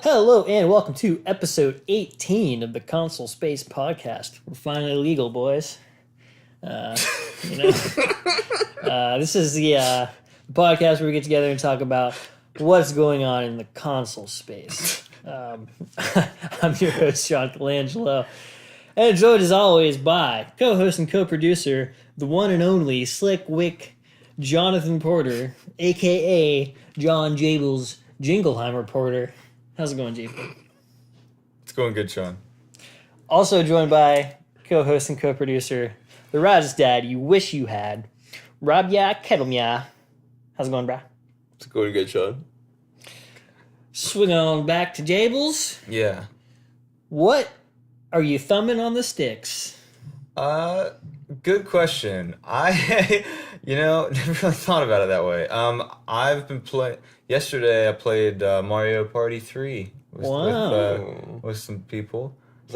Hello and welcome to episode 18 of the Console Space Podcast. We're finally legal, boys. This is the podcast where we get together and talk about what's going on in the console space. I'm your host, Sean Colangelo, and joined as always by co-host and co-producer, the one and only Slick Wick Jonathan Porter, a.k.a. John Jabel's Jingleheimer Porter. How's it going, JP? It's going good, Sean. Also joined by co-host and co-producer, the Raz Dad you wish you had, Rabia Kettlemya. How's it going, brah? It's going good, Sean. Swing on back to Jables. Yeah. What are you thumbing on the sticks? Good question. I, never really thought about it that way. I've been playing. Yesterday, I played Mario Party 3 with some people. Is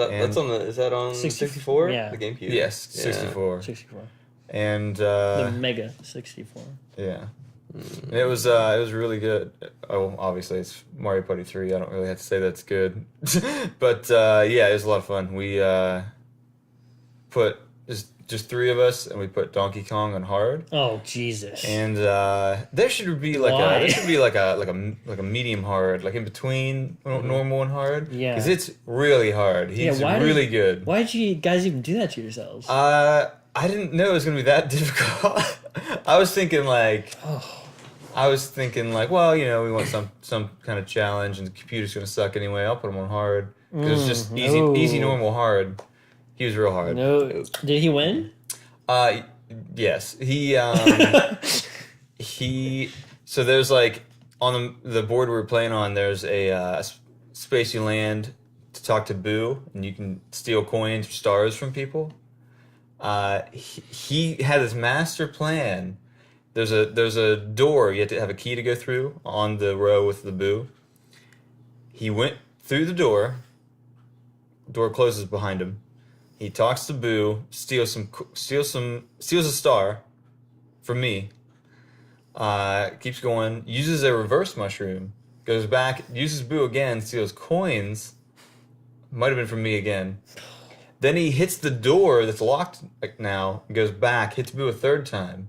that on 64? Yeah. The GameCube? Yes, 64. 64. And The Mega 64. yeah. And it was really good. Oh, obviously it's Mario Party 3. I don't really have to say that's good. But it was a lot of fun. We put just three of us, and we put Donkey Kong on hard. Oh Jesus! And there should be like a medium hard, like in between normal and hard. Yeah, because it's really hard. He's really good. Why did you guys even do that to yourselves? I didn't know it was gonna be that difficult. I was thinking like, well, we want some kind of challenge, and the computer's gonna suck anyway. I'll put him on hard because it's just easy, normal, hard. He was real hard. No, did he win? Yes. He So there's like on the board we're playing on. There's a space you land to talk to Boo, and you can steal coins or stars from people. He had this master plan. There's a door you have to have a key to go through on the row with the Boo. He went through the door. Door closes behind him. He talks to Boo, steals a star from me. Keeps going, uses a reverse mushroom, goes back, uses Boo again, steals coins. Might have been from me again. Then he hits the door that's locked now, goes back, hits Boo a third time,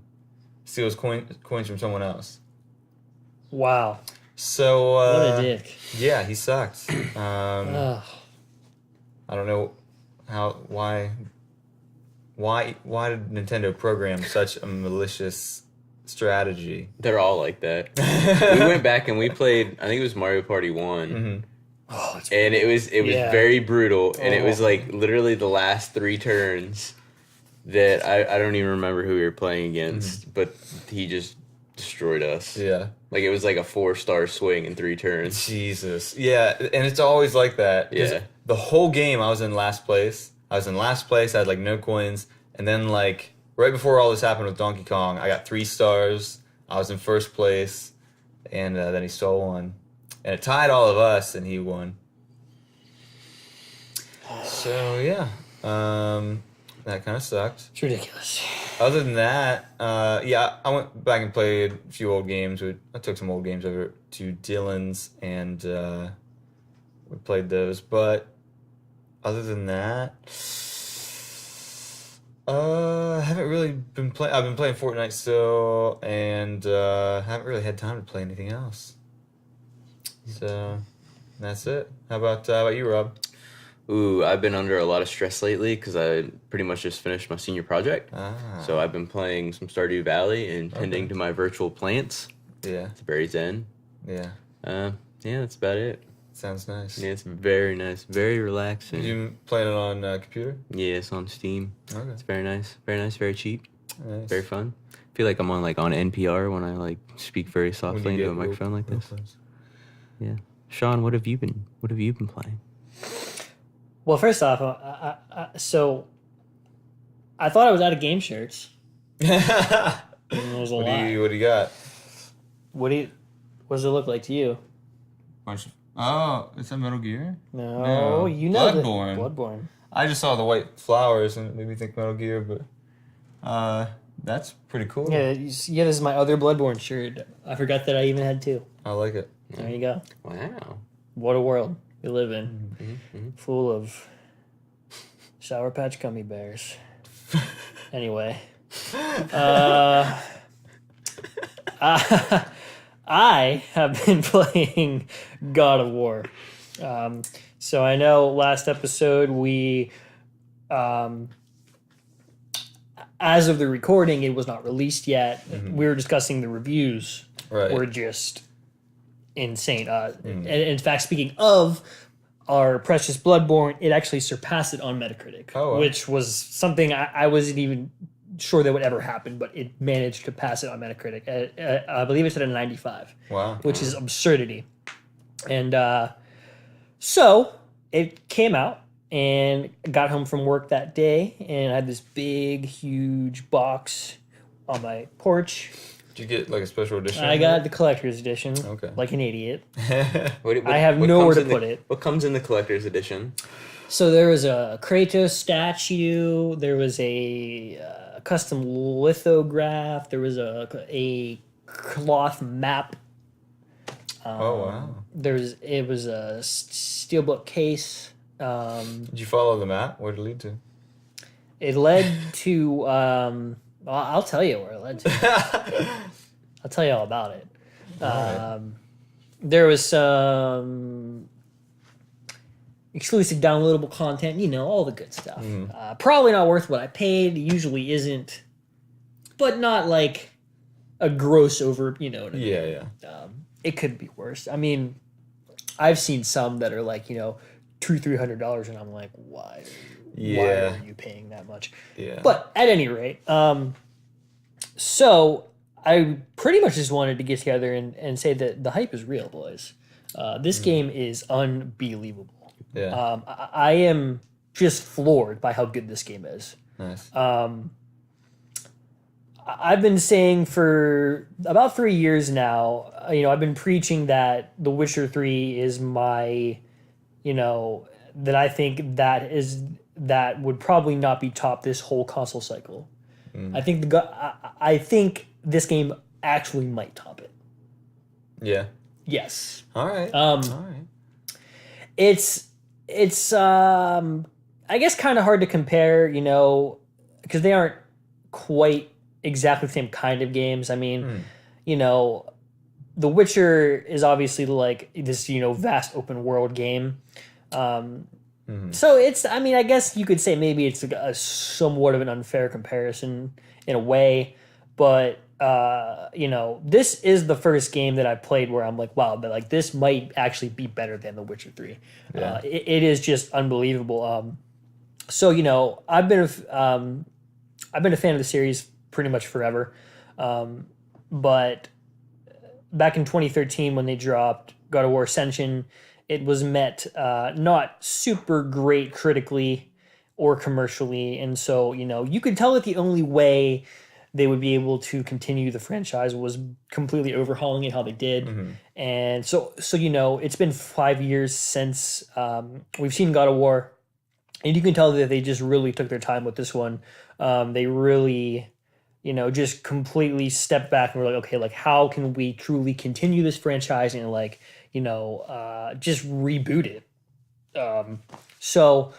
steals coins from someone else. Wow. So what a dick. Yeah, he sucked. I don't know. Why did Nintendo program such a malicious strategy? They're all like that. We went back and we played, I think it was Mario Party 1. Mm-hmm. Oh, and it was very brutal, and it was like literally the last 3 turns that I don't even remember who we were playing against, but he just destroyed us. Yeah. Like it was like a 4-star swing in 3 turns. Jesus. Yeah, and it's always like that. Yeah. The whole game I was in last place. I had like no coins. And then like right before all this happened with Donkey Kong, I got 3 stars. I was in first place. And then he stole one. And it tied all of us, and he won. So yeah. That kind of sucked. It's ridiculous. Other than that, I went back and played a few old games. I took some old games over to Dylan's, and we played those. But other than that, I haven't really been playing. I've been playing Fortnite still, and haven't really had time to play anything else. So that's it. How about you, Rob? Ooh, I've been under a lot of stress lately because I pretty much just finished my senior project. So I've been playing some Stardew Valley and tending to my virtual plants. Yeah. It's very zen. Yeah. That's about it. Sounds nice. Yeah, it's very nice. Very relaxing. You playing it on computer? Yeah, it's on Steam. Okay. It's very nice. Very nice, very cheap. Nice. Very fun. I feel like I'm on NPR when I speak very softly into a microphone like this. Yeah. Sean, what have you been playing? Well, first off, so I thought I was out of game shirts. It was a lot. What do you got? What does it look like to you? Oh, is that Metal Gear? No. You know Bloodborne. Bloodborne. I just saw the white flowers and it made me think Metal Gear, but that's pretty cool. Yeah, this is my other Bloodborne shirt. I forgot that I even had 2. I like it. There you go. Wow. what a world we live in, full of Sour Patch gummy bears. Anyway, I have been playing God of War. So I know last episode we, as of the recording, it was not released yet. We were discussing the reviews were just insane. And in fact, speaking of our precious Bloodborne, it actually surpassed it on Metacritic, which was something I wasn't even sure that would ever happen, but it managed to pass it on Metacritic. I believe it's at a 95. Wow. Which is absurdity. And so it came out, and got home from work that day, and I had this big, huge box on my porch. Did you get like a special edition? I got the collector's edition, like an idiot. I have nowhere to put it. What comes in the collector's edition? So there was a Kratos statue, there was a custom lithograph, there was a cloth map. Wow. It was a steelbook case. Did you follow the map? Where did it lead to? It led to well, I'll tell you where it led to. I'll tell you all about it. There was some exclusive downloadable content, all the good stuff. Probably not worth what I paid. Usually isn't, but not like a gross over. You know what I mean? Yeah. It could be worse. I mean, I've seen some that are like $200-300, and I'm like, why are you paying that much? Yeah. But at any rate, so I pretty much just wanted to get together and say that the hype is real, boys. This game is unbelievable. Yeah. I am just floored by how good this game is. Nice. I've been saying for about 3 years now, I've been preaching that The Witcher 3 is my, that I think that would probably not be topped this whole console cycle. I think this game actually might top it. Yeah. Yes. All right. It's I guess kind of hard to compare, because they aren't quite exactly the same kind of games. I mean, The Witcher is obviously like this, vast open world game. So it's, I guess you could say maybe it's a somewhat of an unfair comparison in a way, but this is the first game that I played where I'm like, wow, but like this might actually be better than The Witcher 3. Yeah. It is just unbelievable. So I've been a fan of the series pretty much forever, but back in 2013 when they dropped God of War Ascension, it was met not super great critically or commercially, and so you could tell that the only way they would be able to continue the franchise was completely overhauling it how they did. And so it's been 5 years since we've seen God of War, and you can tell that they just really took their time with this one. They really just completely stepped back and were like, okay, like how can we truly continue this franchise and like just reboot it. So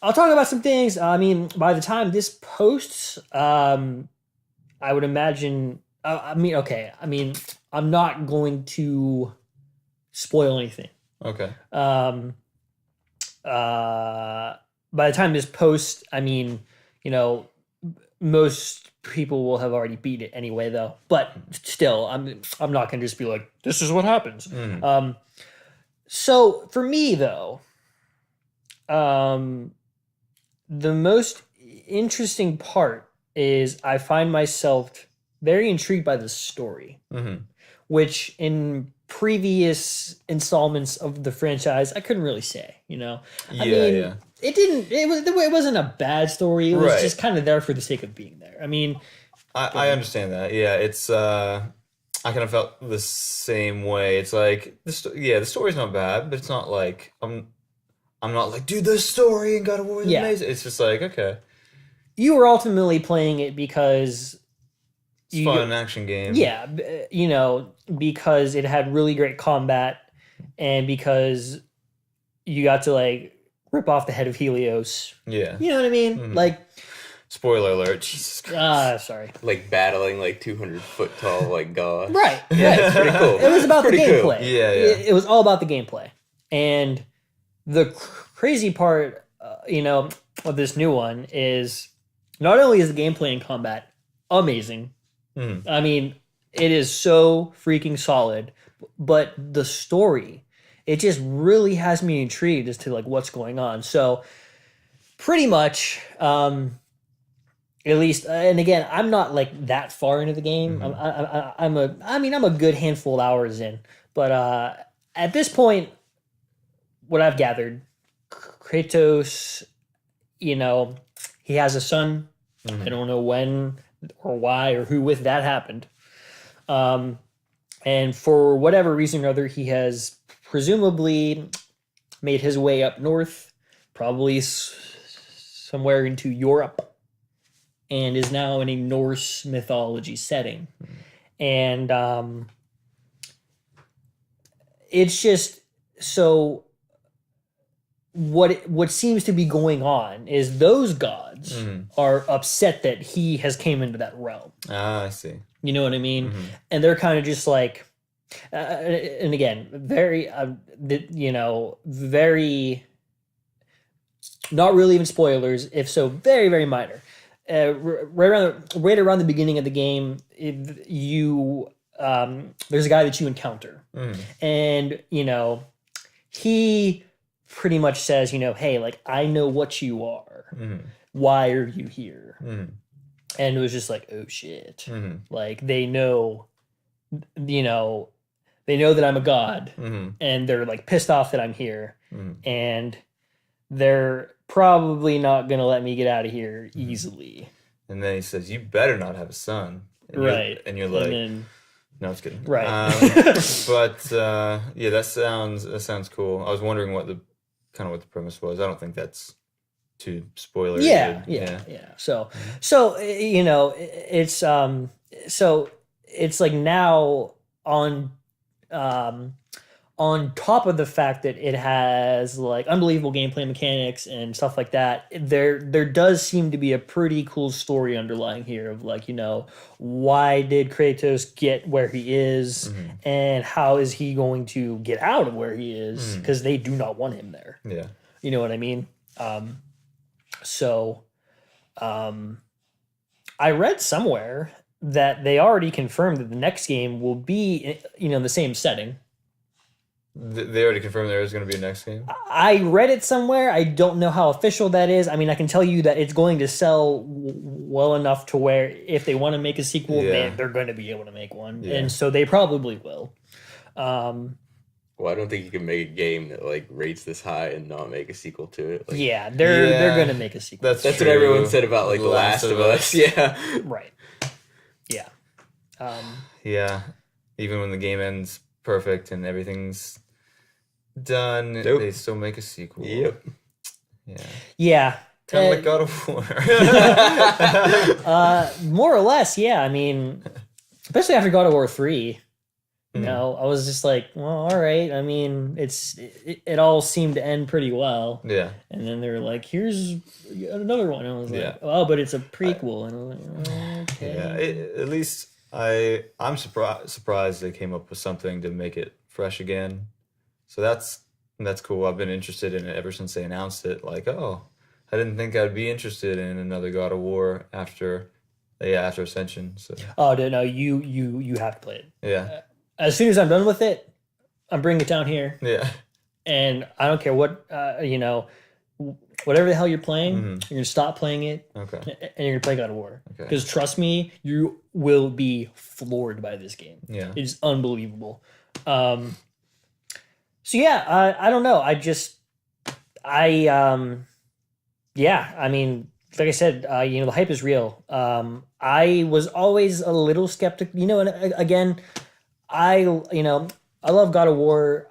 I'll talk about some things. By the time this posts, I would imagine. I'm not going to spoil anything. Okay. By the time this posts, most people will have already beat it anyway, though. But still, I'm not going to just be like, this is what happens. So for me, though, the most interesting part is I find myself very intrigued by the story, which in previous installments of the franchise I couldn't really say. It wasn't a bad story. It was just kind of there for the sake of being there. I understand that. Yeah, it's I kind of felt the same way. It's like the story's not bad, but it's not like I'm not like, dude, the story and God of War is amazing. It's just like, okay. You were ultimately playing it because it's fun, an action game. Yeah, because it had really great combat and because you got to like rip off the head of Helios. Yeah. You know what I mean? Like, spoiler alert. Jesus Christ. Sorry. Like battling like 200-foot tall like gods. Right. Yeah, it's pretty cool. It was about the Pretty cool. gameplay. Yeah. It was all about the gameplay. And the crazy part, of this new one is not only is the gameplay and combat amazing. I mean, it is so freaking solid, but the story, it just really has me intrigued as to like what's going on. So pretty much, at least, and again, I'm not like that far into the game. I'm a good handful of hours in, but at this point, what I've gathered, Kratos, he has a son. I don't know when or why or who with that happened. And for whatever reason or other, he has presumably made his way up north, probably somewhere into Europe, and is now in a Norse mythology setting. And it's just so what seems to be going on is those gods are upset that he has came into that realm. Ah, I see. You know what I mean? And they're kind of just like, and again, very, very, not really even spoilers, if so, very, very minor. Right around the beginning of the game, there's a guy that you encounter, and he pretty much says, hey, like, I know what you are. Why are you here? And it was just like, oh shit. Like they know that I'm a god, and they're like pissed off that I'm here, and they're probably not going to let me get out of here easily. And then he says, you better not have a son. And Right. You're like, no, it's kidding. Right. But yeah, that sounds cool. I was wondering what the premise was. I don't think that's too spoilery. Yeah. So it's like now on top of the fact that it has like unbelievable gameplay mechanics and stuff like that, there does seem to be a pretty cool story underlying here of like, why did Kratos get where he is, and how is he going to get out of where he is, because they do not want him there. Yeah. You know what I mean? I read somewhere that they already confirmed that the next game will be, in the same setting. They already confirmed there is going to be a next game? I read it somewhere. I don't know how official that is. I mean, I can tell you that it's going to sell well enough to where if they want to make a sequel, they're going to be able to make one. Yeah. And so they probably will. Well, I don't think you can make a game that like rates this high and not make a sequel to it. Like, they're going to make a sequel. That's what everyone said about like The Last of Us. Yeah. Right. Yeah. Yeah. Even when the game ends perfect and everything's done, they still make a sequel. Yep. Yeah. Kind of like God of War. More or less, yeah. I mean, especially after God of War 3. I was just like, well, all right. I mean, it all seemed to end pretty well. Yeah. And then they were like, here's another one. And I was like, oh, but it's a prequel. And I was like, oh, okay. Yeah. At least I'm surprised they came up with something to make it fresh again. So that's cool. I've been interested in it ever since they announced it. Like, oh, I didn't think I'd be interested in another God of War after Ascension. So. Oh no, you have to play it. Yeah. As soon as I'm done with it, I'm bringing it down here. Yeah. And I don't care what whatever the hell you're playing, you're gonna stop playing it. Okay. And you're gonna play God of War. Okay. Because trust me, you will be floored by this game. Yeah. It is unbelievable. So yeah, I don't know. I mean, like I said, the hype is real. I was always a little skeptical, and again, I love God of War.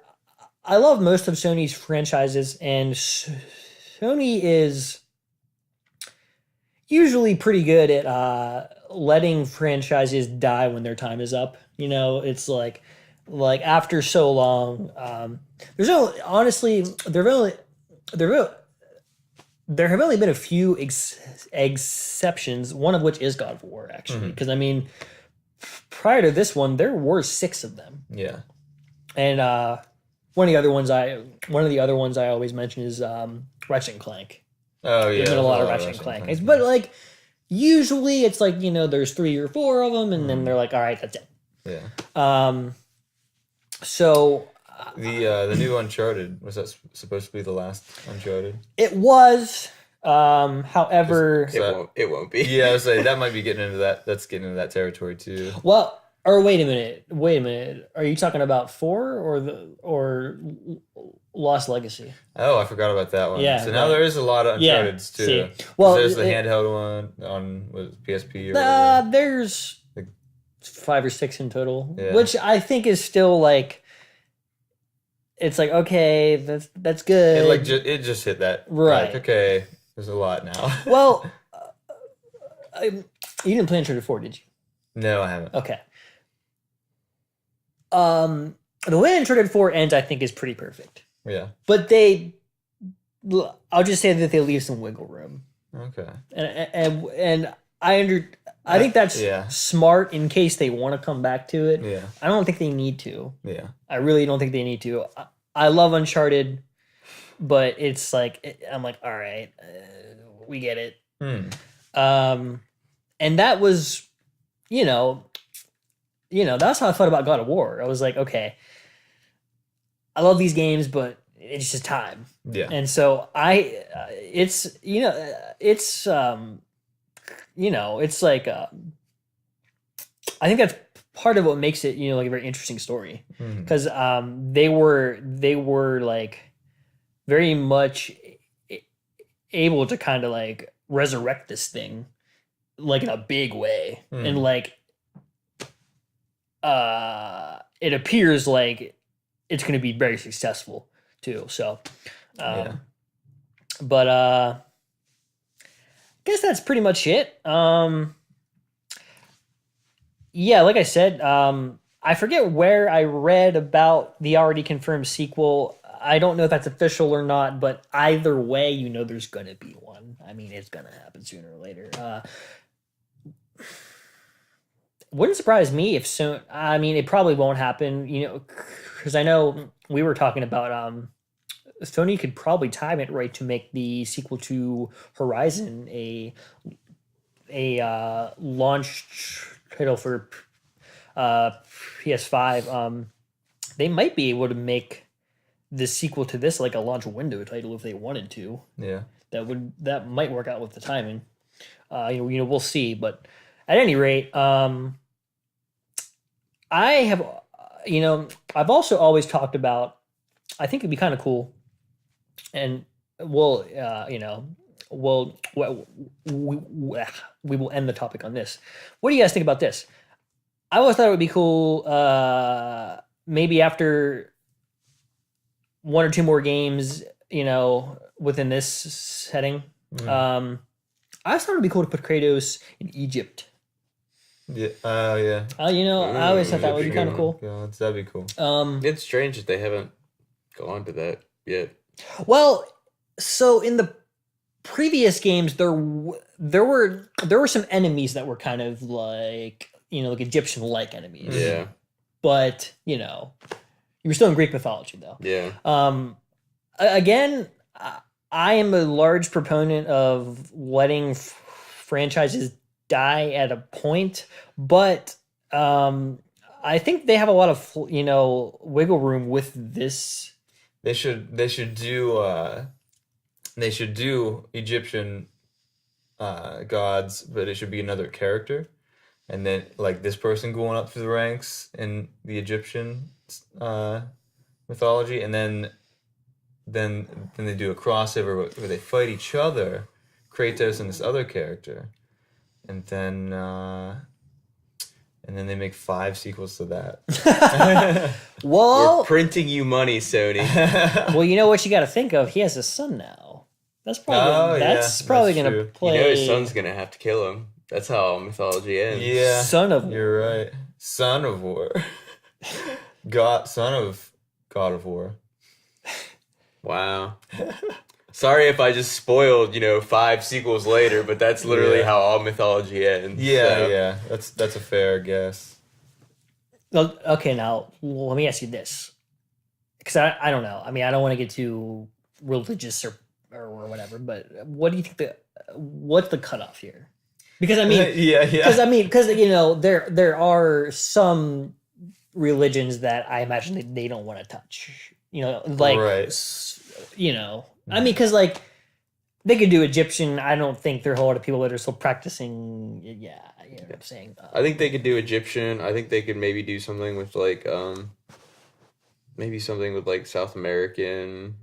I love most of Sony's franchises, and Sony is usually pretty good at letting franchises die when their time is up. It's like, like after so long, there's only honestly there have only been a few exceptions. One of which is God of War, actually, because I mean, prior to this one, there were 6 of them. Yeah. And one of the other ones I always mention is Ratchet and Clank. Oh yeah. There's been a lot of Ratchet and Clank, but like usually it's like there's 3 or 4 of them, and then they're like, all right, that's it. Yeah. So the new Uncharted, was that supposed to be the last Uncharted? it was. However, it won't be. Yeah, I was like that might be getting into that. That's getting into that territory too. well, or wait a minute. Are you talking about 4 or Lost Legacy? Oh, I forgot about that one. Yeah, So now there is a lot of Uncharted's too. See, well, there's the handheld one on PSP or whatever. There's 5 or 6 in total, Yeah. which I think is still like. It's like, okay, that's good. It just hit that. Right. Like, okay, there's a lot now. Well, you didn't play Uncharted 4, did you? No, I haven't. Okay. The way Uncharted 4 ends, I think, is pretty perfect. Yeah. But I'll just say that they leave some wiggle room. Okay. And I think that's smart in case they want to come back to it. Yeah. I don't think they need to. Yeah. I really don't think they need to. I love Uncharted, but it's like, I'm like, all right, we get it. And that was, that's how I felt about God of War. I was like, okay, I love these games, but it's just time. Yeah. And so it's like, I think that's part of what makes it, like a very interesting story, because they were like very much able to kind of like resurrect this thing like in a big way, and like it appears like it's going to be very successful too. So, but I guess that's pretty much it. Yeah, like I said, I forget where I read about the already confirmed sequel. I don't know if that's official or not, but either way, there's going to be one. I mean, it's going to happen sooner or later. Wouldn't surprise me if soon. I mean, it probably won't happen, because I know we were talking about Sony could probably time it right to make the sequel to Horizon a launch title for PS5. They might be able to make the sequel to this like a launch window title if they wanted to. Yeah, that might work out with the timing. We'll see. But at any rate, I have, I've also always talked about. I think it'd be kind of cool, and we'll, we will end the topic on this. What do you guys think about this? I always thought it would be cool, maybe after 1 or 2 more games, within this setting. I always thought it would be cool to put Kratos in Egypt. Yeah. Yeah. I always thought that would be kind of cool. Yeah, that'd be cool. It's strange that they haven't gone to that yet. Well, so in the previous games, there were some enemies that were kind of like like Egyptian-like enemies. Yeah. But you were still in Greek mythology though. Yeah. Again, I am a large proponent of letting franchises die at a point, but I think they have a lot of wiggle room with this. They should do Egyptian gods, but it should be another character, and then like this person going up through the ranks in the Egyptian mythology, and then they do a crossover where they fight each other, Kratos and this other character, and then they make 5 sequels to that. Well, we're printing you money, Sony. Well, you know what you got to think of? He has a son now. That's probably probably going to play. His son's going to have to kill him. That's how mythology ends. Yeah, Son of War. You're right. Son of War. son of God of War. Wow. Sorry if I just spoiled, 5 sequels later, but that's literally how all mythology ends. Yeah. That's a fair guess. Well, okay, now let me ask you this, because I don't know. I mean, I don't want to get too religious or whatever, but what do you think what's the cutoff here? Because I mean, because there are some religions that I imagine that they don't want to touch. Right. I mean, because like they could do Egyptian. I don't think there are a whole lot of people that are still practicing. Yeah, you know what I'm saying. I think they could do Egyptian. I think they could maybe do something with like maybe something with like South American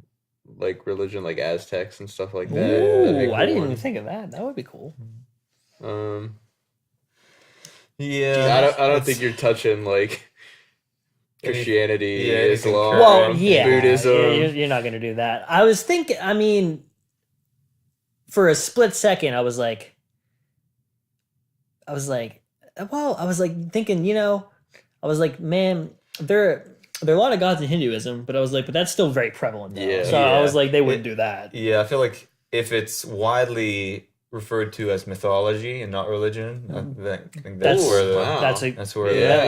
like religion, like Aztecs and stuff like that. Ooh, I didn't even think of that. That would be cool. Yeah, I don't think you're touching like Christianity, Islam, Buddhism. You're not going to do that. I was thinking, I mean, for a split second, I was like, thinking, I was like, man, there are a lot of gods in Hinduism, but I was like, but that's still very prevalent now. So I was like, they wouldn't do that. Yeah, I feel like if it's widely referred to as mythology and not religion, I think that's where the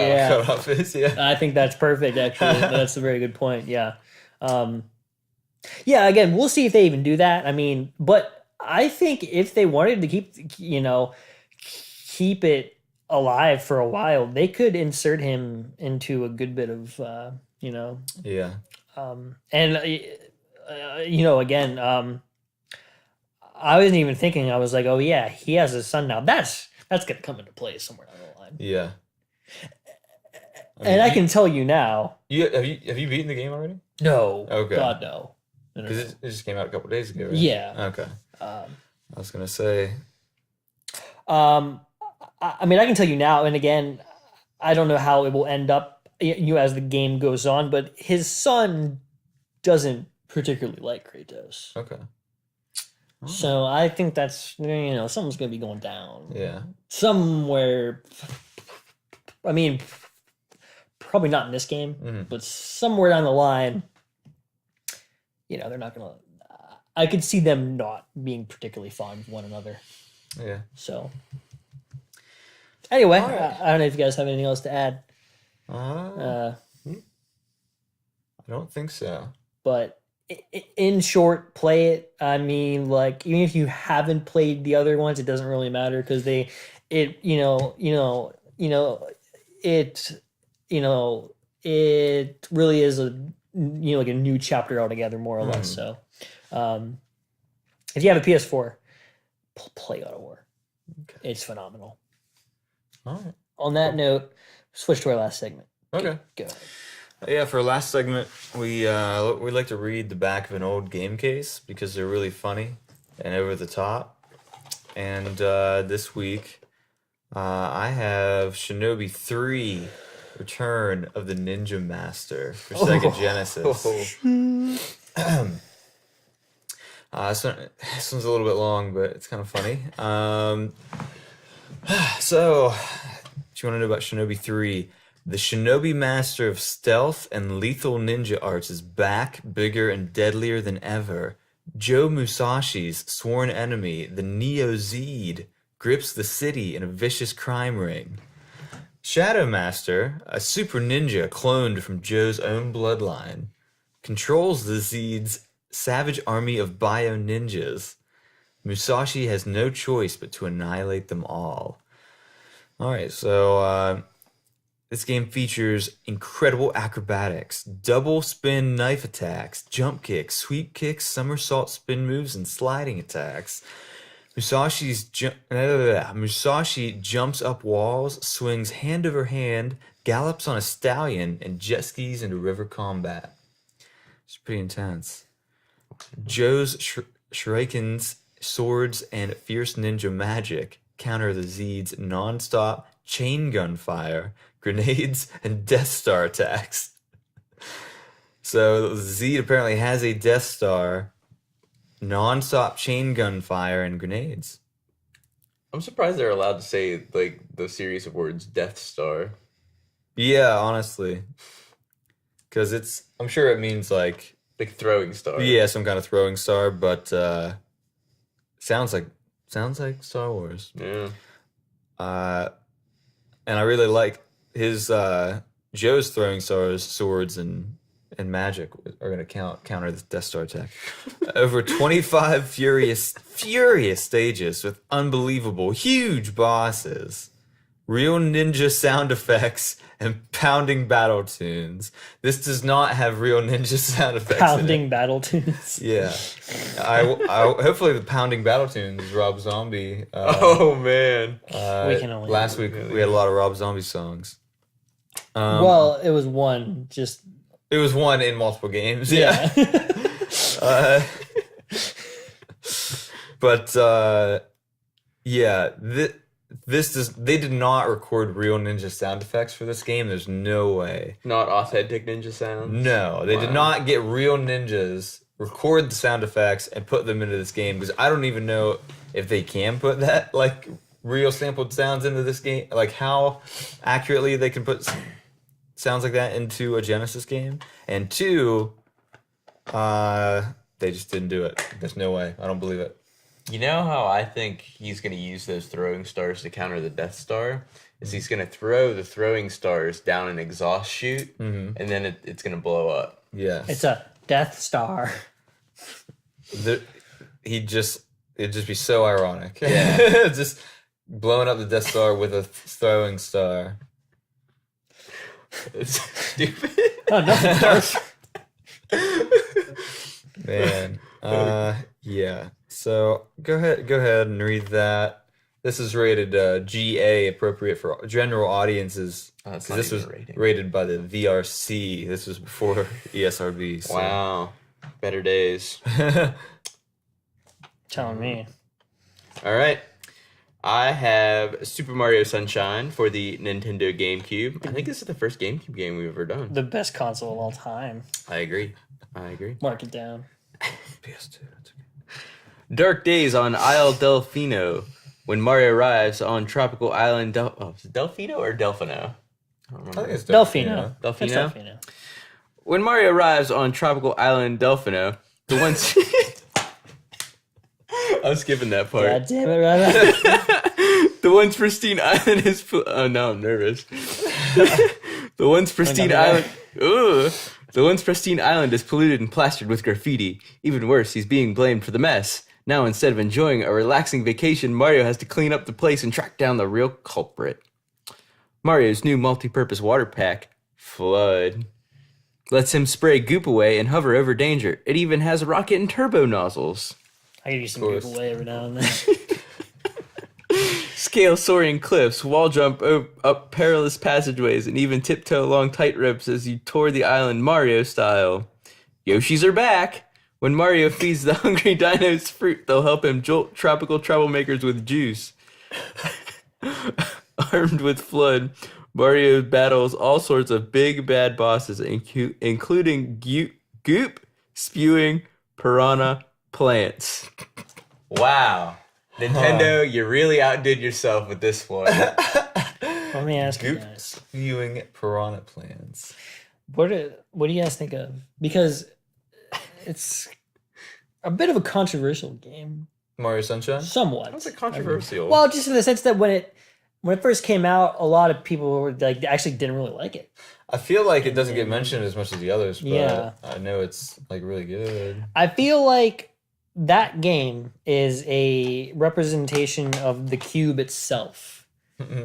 cutoff is. Yeah, I think that's perfect. Actually, that's a very good point. Yeah, Again, we'll see if they even do that. I mean, but I think if they wanted to keep it alive for a while, they could insert him into a good bit of Yeah. Again. I wasn't even thinking. I was like, oh yeah, he has a son now. That's gonna come into play somewhere down the line. Yeah. I can tell you now. Have you beaten the game already? No. Okay. God no. Because it just came out a couple days ago, right? Yeah. Okay. I was gonna say. I mean, I can tell you now, and again, I don't know how it will end up as the game goes on, but his son doesn't particularly like Kratos. Okay. So I think that's, something's going to be going down. Yeah. Somewhere, I mean, probably not in this game, but somewhere down the line, they're not going to, I could see them not being particularly fond of one another. Yeah. So, anyway, right. I don't know if you guys have anything else to add. I don't think so. But in short, play it. I mean, like, even if you haven't played the other ones, it doesn't really matter because it really is like a new chapter altogether, more or less. So, if you have a PS4, play God of War. Okay. It's phenomenal. All right. On that note, switch to our last segment. Okay. Go ahead. Yeah, for our last segment, we like to read the back of an old game case because they're really funny and over the top. And this week, I have Shinobi III: Return of the Ninja Master for Sega Genesis. This one's a little bit long, but it's kind of funny. So, what you want to know about Shinobi 3? The Shinobi Master of Stealth and Lethal Ninja Arts is back, bigger and deadlier than ever. Joe Musashi's sworn enemy, the Neo-Zeed, grips the city in a vicious crime ring. Shadow Master, a super ninja cloned from Joe's own bloodline, controls the Zeed's savage army of bio ninjas. Musashi has no choice but to annihilate them all. Alright, so this game features incredible acrobatics, double spin knife attacks, jump kicks, sweep kicks, somersault spin moves, and sliding attacks. Musashi jumps up walls, swings hand over hand, gallops on a stallion, and jet skis into river combat. It's pretty intense. Joe's shurikens, swords, and fierce ninja magic counter the Zeed's non-stop chain gun fire, grenades, and Death Star attacks. So Zeed apparently has a Death Star, non-stop chain gun fire, and grenades. I'm surprised they're allowed to say like the series of words Death Star. Yeah, honestly. Because I'm sure it means like throwing star. Yeah, some kind of throwing star, but sounds like Star Wars. Yeah. And I really like his Joe's throwing stars, swords, and magic are going to counter the Death Star attack. Over 25 furious stages with unbelievable, huge bosses, real ninja sound effects, and pounding battle tunes. This does not have real ninja sound effects. Pounding battle tunes. Yeah, I hopefully the pounding battle tunes is Rob Zombie. Oh man, we can only last week we had a lot of Rob Zombie songs. Well, it was one. It was one in multiple games. Yeah. But yeah, they did not record real ninja sound effects for this game. There's no way. Not authentic ninja sounds? No, they did not get real ninjas, record the sound effects, and put them into this game, because I don't even know if they can put that, like, real sampled sounds into this game. Like, how accurately they can put sounds like that into a Genesis game. And two, they just didn't do it. There's no way. I don't believe it. You know how I think he's going to use those throwing stars to counter the Death Star? Is he's going to throw the throwing stars down an exhaust chute, and then it's going to blow up. Yeah. It's a Death Star. It'd just be so ironic. Yeah. Just blowing up the Death Star with a throwing star. It's stupid. Oh, nothing does. Man. Yeah. So go ahead and read that. This is rated GA, appropriate for general audiences. Oh, that's 'cause not this was even rating. rated by the VRC. This was before ESRB. So. Wow. Better days. Telling me. All right. I have Super Mario Sunshine for the Nintendo GameCube. I think this is the first GameCube game we've ever done. The best console of all time. I agree. Mark it down. PS2. That's okay. Dark days on Isle Delfino. When Mario arrives on tropical island is it Delfino or Delfino? I don't I remember. think it's Delfino. Delfino? It's Delfino. When Mario arrives on tropical island Delfino, the ones I was skipping that part. God damn it, right. The once pristine island is oh no, I'm nervous. The once pristine island The once pristine island is polluted and plastered with graffiti. Even worse, he's being blamed for the mess. Now, instead of enjoying a relaxing vacation, Mario has to clean up the place and track down the real culprit. Mario's new multi-purpose water pack, Flood, lets him spray goop away and hover over danger. It even has rocket and turbo nozzles. I could use some goop away every now and then. Scale soaring cliffs, wall jump up perilous passageways, and even tiptoe along tight ropes as you tour the island Mario style. Yoshis are back! When Mario feeds the hungry dinos fruit, they'll help him jolt tropical troublemakers with juice. Armed with Flood, Mario battles all sorts of big bad bosses, including goop spewing piranha plants. Wow. Nintendo, you really outdid yourself with this one. Let me ask you Goop guys. spewing piranha plants. What do you guys think of? Because it's a bit of a controversial game. Mario Sunshine? Somewhat. How's it controversial? Well, just in the sense that when it first came out, a lot of people were like actually didn't really like it. I feel like it doesn't get mentioned as much as the others, but Yeah. I know it's like really good. I feel like that game is a representation of the cube itself.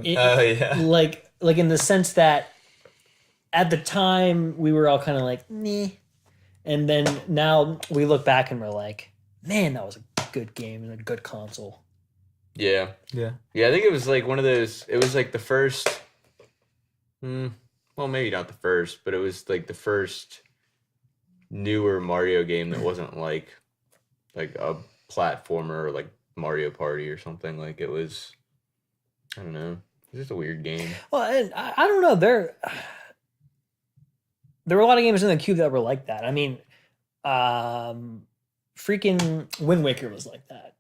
Yeah. Like in the sense that at the time we were all kind of like, meh. And then now we look back and we're like, man, that was a good game and a good console. Yeah. Yeah. Yeah, I think it was like one of those, it was like the first, well, maybe not the first, but it was like the first newer Mario game that wasn't like a platformer or like Mario Party or something. Like it was, I don't know, it was just a weird game. Well, and I don't know. There were a lot of games in the cube that were like that. I mean, freaking Wind Waker was like that.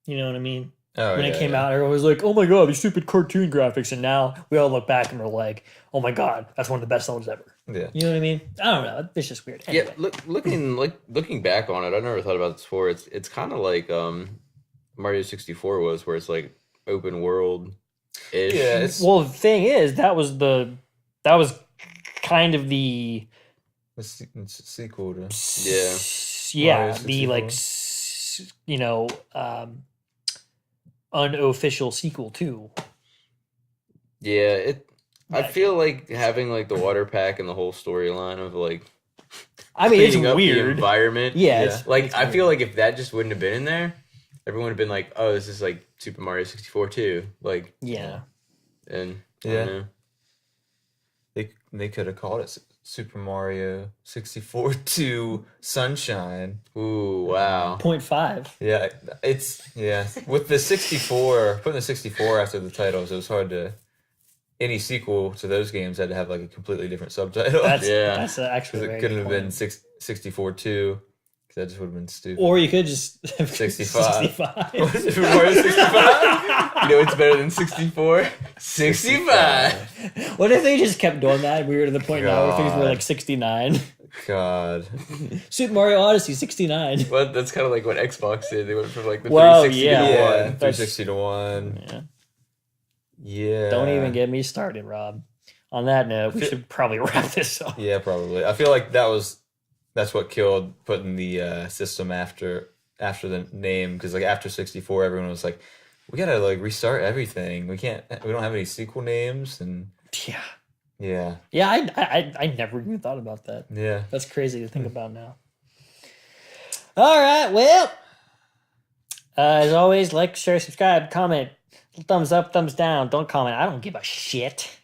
You know what I mean? when it came out, everyone was like, "Oh my god, these stupid cartoon graphics!" And now we all look back and we're like, "Oh my god, that's one of the best Zeldas ever." Yeah. You know what I mean? I don't know. It's just weird. Anyway. Yeah, looking back on it, I never thought about this before. It's kind of like Mario 64 was, where it's like open world. Yeah. Well, the thing is, that was kind of the sequel to yeah the like unofficial sequel too. Yeah, I feel like having like the water pack and the whole storyline of like, I mean, it's up weird. the environment. Yeah, it's I feel like if that just wouldn't have been in there, everyone would have been like, "Oh, this is like Super Mario 64 too." Like, yeah, and yeah, they could have called it Super Mario 64 2 Sunshine. Ooh, wow. 0.5. Yeah, with the 64, putting the 64 after the titles, it was hard to. Any sequel to those games had to have like a completely different subtitle. That's actually it couldn't have been 64 2, because that just would have been stupid. Or you could just 65. Super Mario 65. You know what's better than 64? 65. What if they just kept doing that? We were to the point now where things were like 69. God. Super Mario Odyssey 69. Well, that's kind of like what Xbox did. They went from like the 360 to 1. 360 to 1. Yeah. Yeah. Don't even get me started, Rob. On that note, we should probably wrap this up. Yeah, probably. I feel like that's what killed putting the system after the name, because like after 64, everyone was like, we gotta like restart everything. We don't have any sequel names, and yeah. I never even thought about that. Yeah, that's crazy to think about now. All right, well, as always, like, share, subscribe, comment. Thumbs up, thumbs down. Don't comment. I don't give a shit.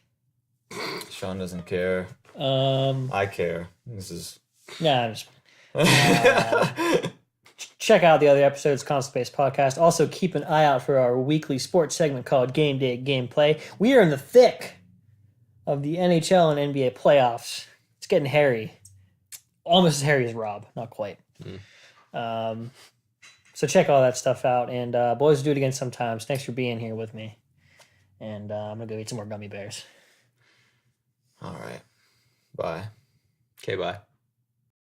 Sean doesn't care. I care. This is check out the other episodes, Console Space Podcast. Also, keep an eye out for our weekly sports segment called Game Day Gameplay. We are in the thick of the NHL and NBA playoffs. It's getting hairy. Almost as hairy as Rob. Not quite. So check all that stuff out. And boys, do it again sometimes. Thanks for being here with me. And I'm going to go eat some more gummy bears. All right. Bye. Okay, bye.